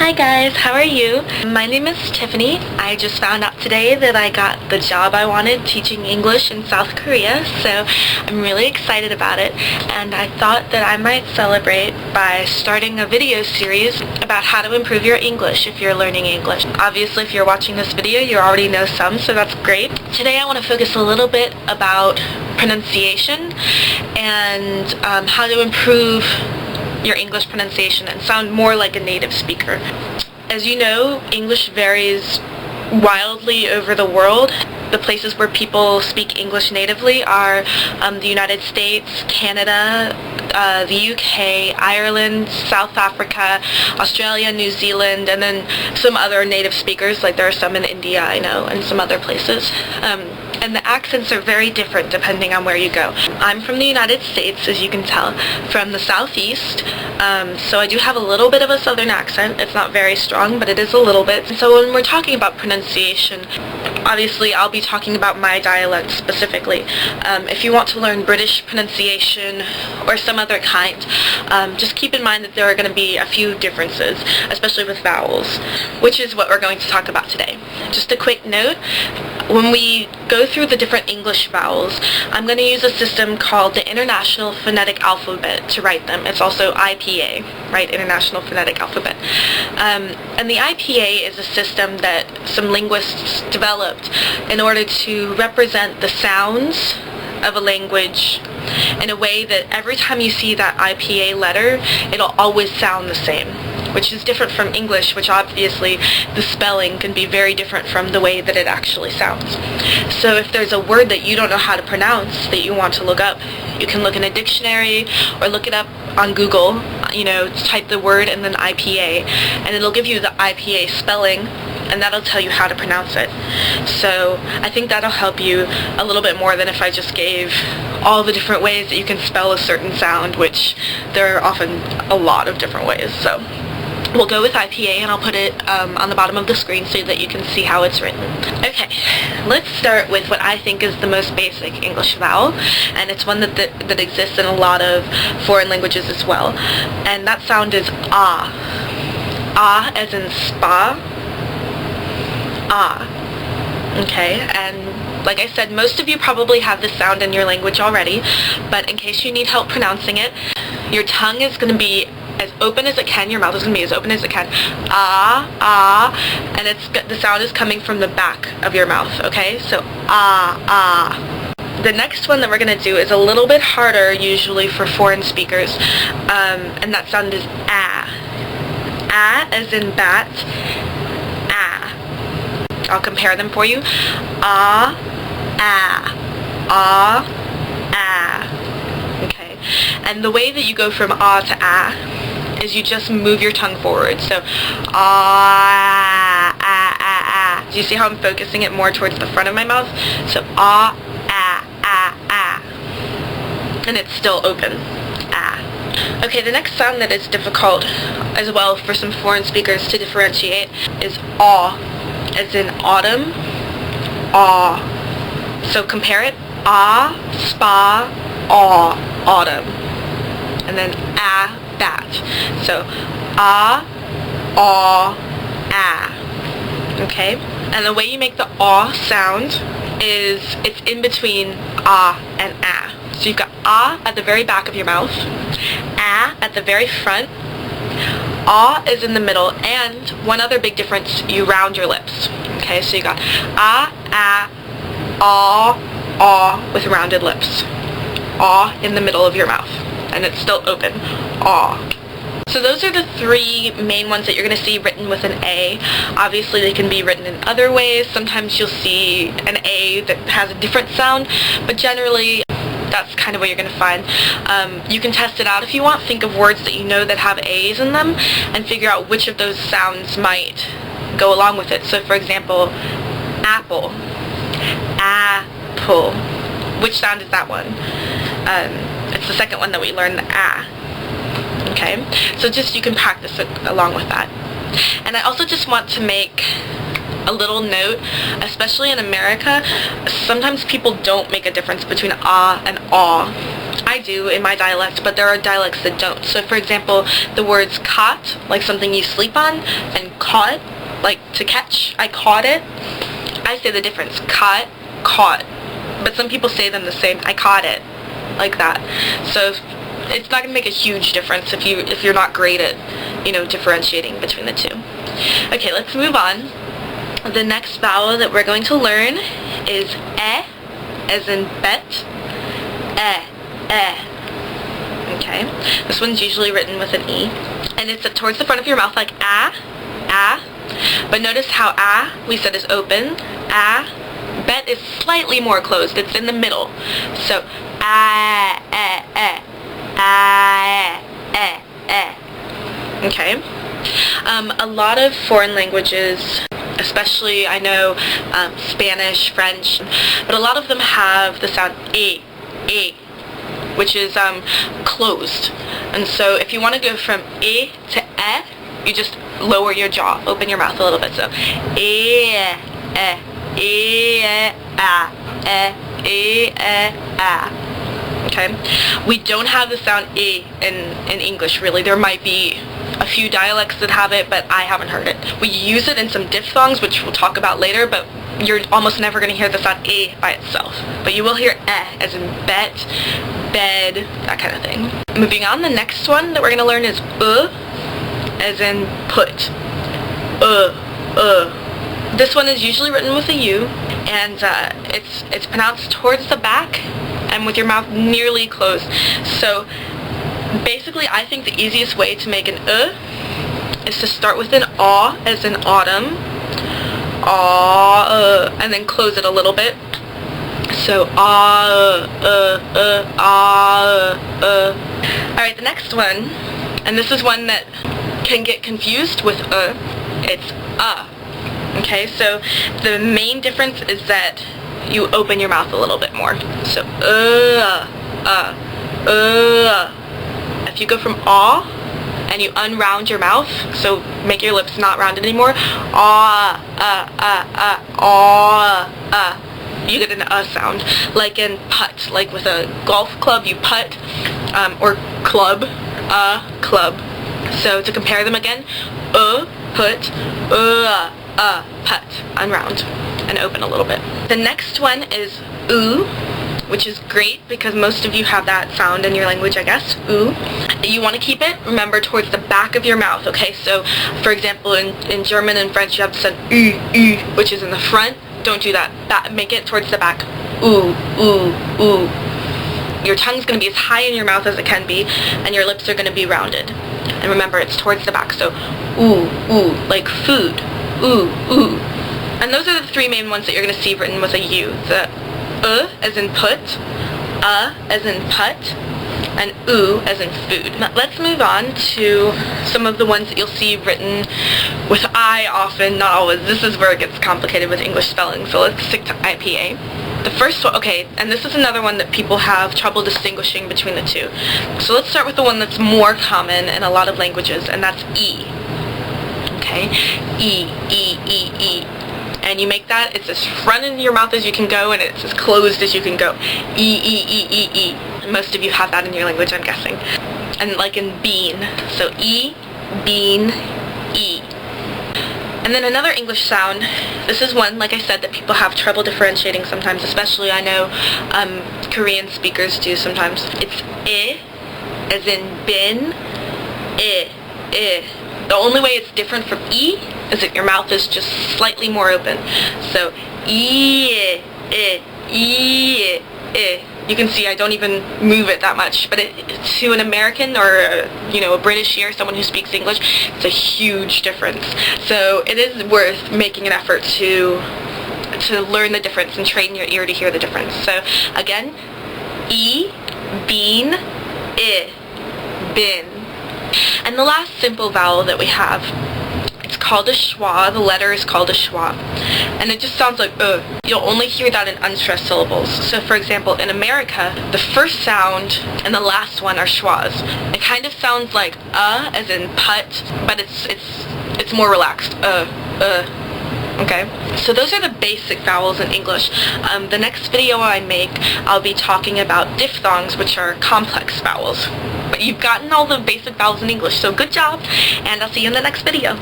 Hi guys, how are you? My name is Tiffany. I just found out today that I got the job I wanted teaching English in South Korea, so I'm really excited about it, and I thought that I might celebrate by starting a video series about how to improve your English if you're learning English. Obviously, if you're watching this video, you already know some, so that's great. Today I want to focus a little bit about pronunciation and how to improve your English pronunciation and sound more like a native speaker. As you know, English varies wildly over the world. The places where people speak English natively are the United States, Canada, the UK, Ireland, South Africa, Australia, New Zealand, and then some other native speakers, like there are some in India, I know, and some other places. And the accents are very different depending on where you go. I'm from the United States, as you can tell, from the southeast, so I do have a little bit of a southern accent. It's not very strong, but it is a little bit. So when we're talking about pronunciation, obviously I'll be talking about my dialect specifically. If you want to learn British pronunciation or some other kind, just keep in mind that there are going to be a few differences, especially with vowels, which is what we're going to talk about today. Just a quick note, when we go through the different English vowels, I'm going to use a system called the International Phonetic Alphabet to write them. It's also IPA, right? International Phonetic Alphabet. And the IPA is a system that some linguists developed in order to represent the sounds of a language in a way that every time you see that IPA letter, it'll always sound the same, which is different from English, which obviously the spelling can be very different from the way that it actually sounds. So if there's a word that you don't know how to pronounce that you want to look up, you can look in a dictionary or look it up on Google, type the word and then IPA, and it'll give you the IPA spelling, and that'll tell you how to pronounce it. So I think that'll help you a little bit more than if I just gave all the different ways that you can spell a certain sound, which there are often a lot of different ways. So we'll go with IPA, and I'll put it on the bottom of the screen so that you can see how it's written. Okay, let's start with what I think is the most basic English vowel, and it's one that exists in a lot of foreign languages as well, and that sound is ah. Ah as in spa. Ah. Okay, and like I said, most of you probably have this sound in your language already, but in case you need help pronouncing it, your tongue is going to be as open as it can, your mouth is going to be as open as it can. Ah, ah, and the sound is coming from the back of your mouth, okay? So, ah, ah. The next one that we're going to do is a little bit harder, usually for foreign speakers, and that sound is ah. Ah as in bat, ah. I'll compare them for you. Ah, ah, ah, ah. Okay, and the way that you go from ah to ah is you just move your tongue forward. So, ah, ah, ah, ah. Do you see how I'm focusing it more towards the front of my mouth? So, ah, ah, ah, ah. And it's still open. Ah. Okay, the next sound that is difficult as well for some foreign speakers to differentiate is aw, as in autumn, aw. So compare it, ah, spa, aw, autumn. And then ah, bat. So ah, aw, ah. Okay? And the way you make the aw sound is it's in between ah and ah. So you've got ah at the very back of your mouth, ah at the very front, ah is in the middle, and one other big difference, you round your lips. Okay, so you got ah, ah, aw, aw with rounded lips. Aw in the middle of your mouth, and it's still open. Aw. So those are the three main ones that you're going to see written with an A. Obviously they can be written in other ways. Sometimes you'll see an A that has a different sound, but generally that's kind of what you're going to find. You can test it out if you want. Think of words that you know that have A's in them and figure out which of those sounds might go along with it. So for example, apple, apple. Which sound is that one? It's the second one that we learned, the ah. Okay, so just you can practice it along with that. And I also just want to make a little note, especially in America, sometimes people don't make a difference between ah and aw. I do in my dialect, but there are dialects that don't. So for example, the words caught, like something you sleep on, and caught, like to catch. I caught it. I say the difference. Caught, caught. But some people say them the same. I caught it. Like that. So it's not going to make a huge difference if you're not great at, differentiating between the two. Okay, let's move on. The next vowel that we're going to learn is e, as in bet. Okay, this one's usually written with an E, and it's towards the front of your mouth like ah, but notice how ah we said is open, ah, bet is slightly more closed, it's in the middle, so ah, okay. A lot of foreign languages, especially I know Spanish, French, but a lot of them have the sound a, which is closed. And so if you want to go from e to e, you just lower your jaw, open your mouth a little bit. So okay. We don't have the sound e in English really. There might be a few dialects that have it, but I haven't heard it. We use it in some diphthongs, which we'll talk about later, but you're almost never going to hear the sound e by itself. But you will hear as in bet, bed, that kind of thing. Moving on, the next one that we're going to learn is as in put. This one is usually written with a U, and it's pronounced towards the back and with your mouth nearly closed. So basically, I think the easiest way to make an is to start with an aw, as in autumn, aw, and then close it a little bit. So Alright, the next one, and this is one that can get confused with it's Okay, so the main difference is that you open your mouth a little bit more. So if you go from aw and you unround your mouth, so make your lips not rounded anymore, you get an sound, like in putt, like with a golf club you putt, or club, club. So to compare them again, put, putt, unround and open a little bit. The next one is which is great because most of you have that sound in your language, I guess. You want to keep it, remember, towards the back of your mouth, okay? So, for example, in German and French, you have the sound which is in the front. Don't do that. Make it towards the back. Your tongue's going to be as high in your mouth as it can be, and your lips are going to be rounded. And remember, it's towards the back, so like food. And those are the three main ones that you're going to see written with a U. The as in put, as in putt, and as in food. Now, let's move on to some of the ones that you'll see written with I often, not always. This is where it gets complicated with English spelling, so let's stick to IPA. The first one, okay, and this is another one that people have trouble distinguishing between the two. So let's start with the one that's more common in a lot of languages, and that's E. Okay, E. And you make that, it's as front in your mouth as you can go, and it's as closed as you can go. E. Most of you have that in your language, I'm guessing. And like in bean, so E, bean, E. And then another English sound, this is one, like I said, that people have trouble differentiating sometimes, especially I know Korean speakers do sometimes. It's I, as in bin, I. The only way it's different from E is that your mouth is just slightly more open. So, E. You can see I don't even move it that much, but to an American or a British ear, someone who speaks English, it's a huge difference. So it is worth making an effort to learn the difference and train your ear to hear the difference. So again, E, bean, I, bin. And the last simple vowel that we have, it's called a schwa. The letter is called a schwa. And it just sounds like You'll only hear that in unstressed syllables. So for example, in America, the first sound and the last one are schwas. It kind of sounds like as in putt, but it's more relaxed. Okay, so those are the basic vowels in English. The next video I make, I'll be talking about diphthongs, which are complex vowels. But you've gotten all the basic vowels in English, so good job, and I'll see you in the next video.